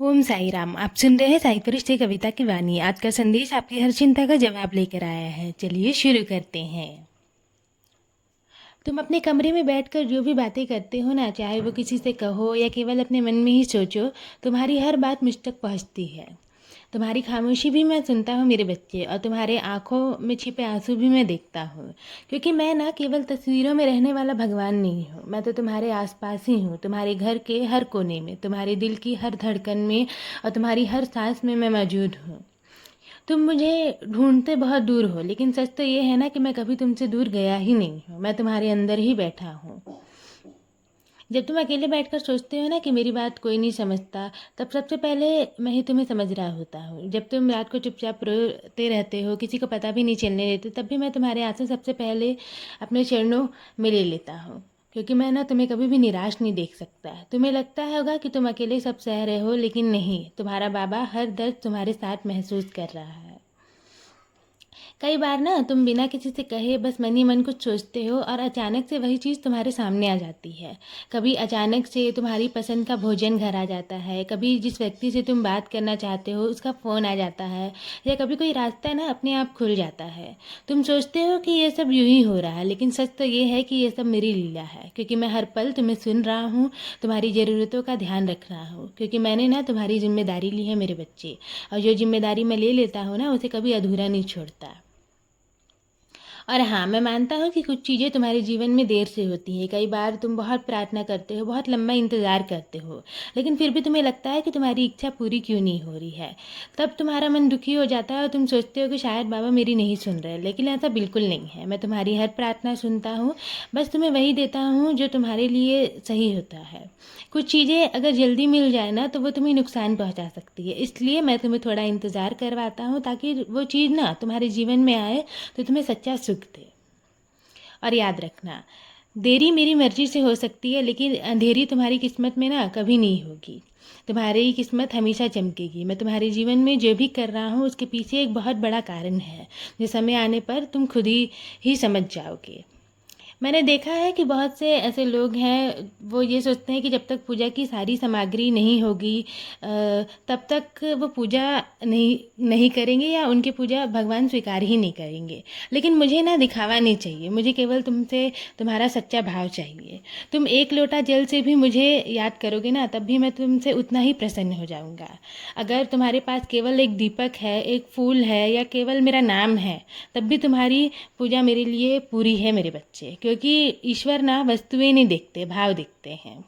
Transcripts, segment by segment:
ओम साई राम। आप सुन रहे हैं साई फरिश्ते कविता की वाणी। आज का संदेश आपकी हर चिंता का जवाब लेकर आया है। चलिए शुरू करते हैं। तुम अपने कमरे में बैठकर जो भी बातें करते हो ना, चाहे वो किसी से कहो या केवल अपने मन में ही सोचो, तुम्हारी हर बात मुझ तक पहुंचती है। तुम्हारी खामोशी भी मैं सुनता हूँ मेरे बच्चे, और तुम्हारे आंखों में छिपे आंसू भी मैं देखता हूँ। क्योंकि मैं ना केवल तस्वीरों में रहने वाला भगवान नहीं हूँ, मैं तो तुम्हारे आसपास ही हूँ, तुम्हारे घर के हर कोने में, तुम्हारे दिल की हर धड़कन में और तुम्हारी हर सांस में मैं मौजूद हूँ। तुम मुझे ढूंढते बहुत दूर हो, लेकिन सच तो ये है ना कि मैं कभी तुमसे दूर गया ही नहीं हूँ। मैं तुम्हारे अंदर ही बैठा हूँ। जब तुम अकेले बैठकर सोचते हो ना कि मेरी बात कोई नहीं समझता, तब सबसे पहले मैं ही तुम्हें समझ रहा होता हूँ। जब तुम रात को चुपचाप रोते रहते हो, किसी को पता भी नहीं चलने देते, तब भी मैं तुम्हारे आंसू सबसे पहले अपने चरणों में ले लेता हूँ। क्योंकि मैं ना तुम्हें कभी भी निराश नहीं देख सकता। तुम्हें लगता होगा कि तुम अकेले सब सह रहे हो, लेकिन नहीं, तुम्हारा बाबा हर दर्द तुम्हारे साथ महसूस कर रहा है। कई बार ना तुम बिना किसी से कहे बस मन ही मन कुछ सोचते हो, और अचानक से वही चीज़ तुम्हारे सामने आ जाती है। कभी अचानक से तुम्हारी पसंद का भोजन घर आ जाता है, कभी जिस व्यक्ति से तुम बात करना चाहते हो उसका फ़ोन आ जाता है, या कभी कोई रास्ता ना अपने आप खुल जाता है। तुम सोचते हो कि ये सब यूं ही हो रहा है, लेकिन सच तो ये है कि ये सब मेरी लीला है। क्योंकि मैं हर पल तुम्हें सुन रहा हूँ, तुम्हारी ज़रूरतों का ध्यान रख रहा हूँ। क्योंकि मैंने ना तुम्हारी जिम्मेदारी ली है मेरे बच्चे, और जो जिम्मेदारी मैं ले लेता हूँ ना, उसे कभी अधूरा नहीं छोड़ता। और हाँ, मैं मानता हूँ कि कुछ चीज़ें तुम्हारे जीवन में देर से होती हैं। कई बार तुम बहुत प्रार्थना करते हो, बहुत लंबा इंतज़ार करते हो, लेकिन फिर भी तुम्हें लगता है कि तुम्हारी इच्छा पूरी क्यों नहीं हो रही है। तब तुम्हारा मन दुखी हो जाता है और तुम सोचते हो कि शायद बाबा मेरी नहीं सुन रहे। लेकिन ऐसा बिल्कुल नहीं है। मैं तुम्हारी हर प्रार्थना सुनता हूँ, बस तुम्हें वही देता हूँ जो तुम्हारे लिए सही होता है। कुछ चीज़ें अगर जल्दी मिल जाए ना, तो वो तुम्हें नुकसान पहुँचा सकती है। इसलिए मैं तुम्हें थोड़ा इंतज़ार करवाता हूँ, ताकि वो चीज़ ना तुम्हारे जीवन में आए तो तुम्हें सच्चा सुख दे। और याद रखना, देरी मेरी मर्जी से हो सकती है, लेकिन अंधेरी तुम्हारी किस्मत में ना कभी नहीं होगी। तुम्हारी किस्मत हमेशा चमकेगी। मैं तुम्हारे जीवन में जो भी कर रहा हूँ उसके पीछे एक बहुत बड़ा कारण है, जो समय आने पर तुम खुद ही समझ जाओगे। मैंने देखा है कि बहुत से ऐसे लोग हैं, वो ये सोचते हैं कि जब तक पूजा की सारी सामग्री नहीं होगी, तब तक वो पूजा नहीं नहीं करेंगे, या उनकी पूजा भगवान स्वीकार ही नहीं करेंगे। लेकिन मुझे ना दिखावा नहीं चाहिए, मुझे केवल तुमसे तुम्हारा सच्चा भाव चाहिए। तुम एक लोटा जल से भी मुझे याद करोगे ना, तब भी मैं तुमसे उतना ही प्रसन्न हो जाऊंगा। अगर तुम्हारे पास केवल एक दीपक है, एक फूल है, या केवल मेरा नाम है, तब भी तुम्हारी पूजा मेरे लिए पूरी है मेरे बच्चे। क्योंकि ईश्वर ना वस्तुएं नहीं देखते, भाव देखते हैं।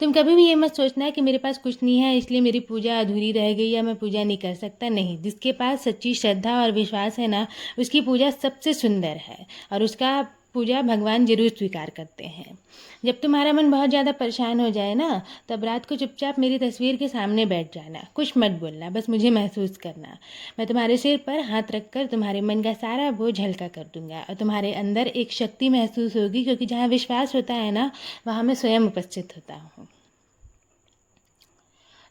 तुम कभी भी ये मत सोचना कि मेरे पास कुछ नहीं है इसलिए मेरी पूजा अधूरी रह गई या मैं पूजा नहीं कर सकता। नहीं, जिसके पास सच्ची श्रद्धा और विश्वास है ना, उसकी पूजा सबसे सुंदर है, और उसका पूजा भगवान जरूर स्वीकार करते हैं। जब तुम्हारा मन बहुत ज़्यादा परेशान हो जाए ना, तब रात को चुपचाप मेरी तस्वीर के सामने बैठ जाना। कुछ मत बोलना, बस मुझे महसूस करना। मैं तुम्हारे सिर पर हाथ रखकर तुम्हारे मन का सारा बोझ हल्का कर दूंगा, और तुम्हारे अंदर एक शक्ति महसूस होगी। क्योंकि जहाँ विश्वास होता है ना, वहाँ मैं स्वयं उपस्थित होता हूँ।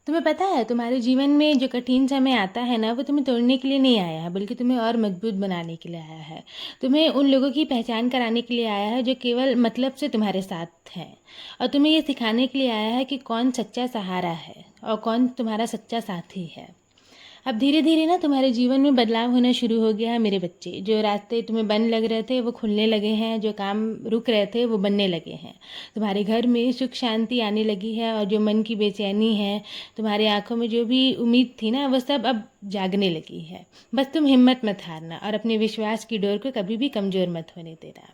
तुम्हें पता है, तुम्हारे जीवन में जो कठिन समय आता है ना, वो तुम्हें तोड़ने के लिए नहीं आया है, बल्कि तुम्हें और मजबूत बनाने के लिए आया है। तुम्हें उन लोगों की पहचान कराने के लिए आया है जो केवल मतलब से तुम्हारे साथ हैं, और तुम्हें ये सिखाने के लिए आया है कि कौन सच्चा सहारा है और कौन तुम्हारा सच्चा साथी है। अब धीरे धीरे ना तुम्हारे जीवन में बदलाव होना शुरू हो गया है मेरे बच्चे। जो रास्ते तुम्हें बंद लग रहे थे वो खुलने लगे हैं, जो काम रुक रहे थे वो बनने लगे हैं। तुम्हारे घर में सुख शांति आने लगी है, और जो मन की बेचैनी है, तुम्हारी आंखों में जो भी उम्मीद थी ना, वो सब अब जागने लगी है। बस तुम हिम्मत मत हारना, और अपने विश्वास की डोर को कभी भी कमज़ोर मत होने देना।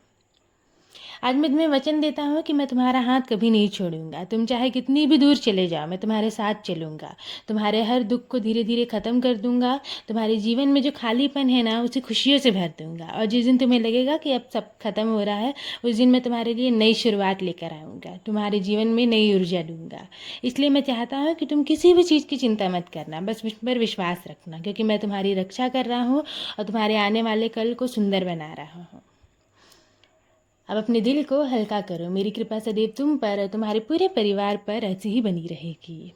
आज मैं तुम्हें वचन देता हूँ कि मैं तुम्हारा हाथ कभी नहीं छोड़ूंगा। तुम चाहे कितनी भी दूर चले जाओ, मैं तुम्हारे साथ चलूंगा। तुम्हारे हर दुख को धीरे धीरे ख़त्म कर दूंगा। तुम्हारे जीवन में जो खालीपन है ना, उसे खुशियों से भर दूंगा। और जिस दिन तुम्हें लगेगा कि अब सब खत्म हो रहा है, उस दिन मैं तुम्हारे लिए नई शुरुआत लेकर आऊँगा, तुम्हारे जीवन में नई ऊर्जा दूंगा। इसलिए मैं चाहता हूँ कि तुम किसी भी चीज़ की चिंता मत करना, बस मुझ पर विश्वास रखना। क्योंकि मैं तुम्हारी रक्षा कर रहा हूँ, और तुम्हारे आने वाले कल को सुंदर बना रहा हूँ। अब अपने दिल को हल्का करो। मेरी कृपा सदैव तुम पर और तुम्हारे पूरे परिवार पर ऐसी ही बनी रहेगी।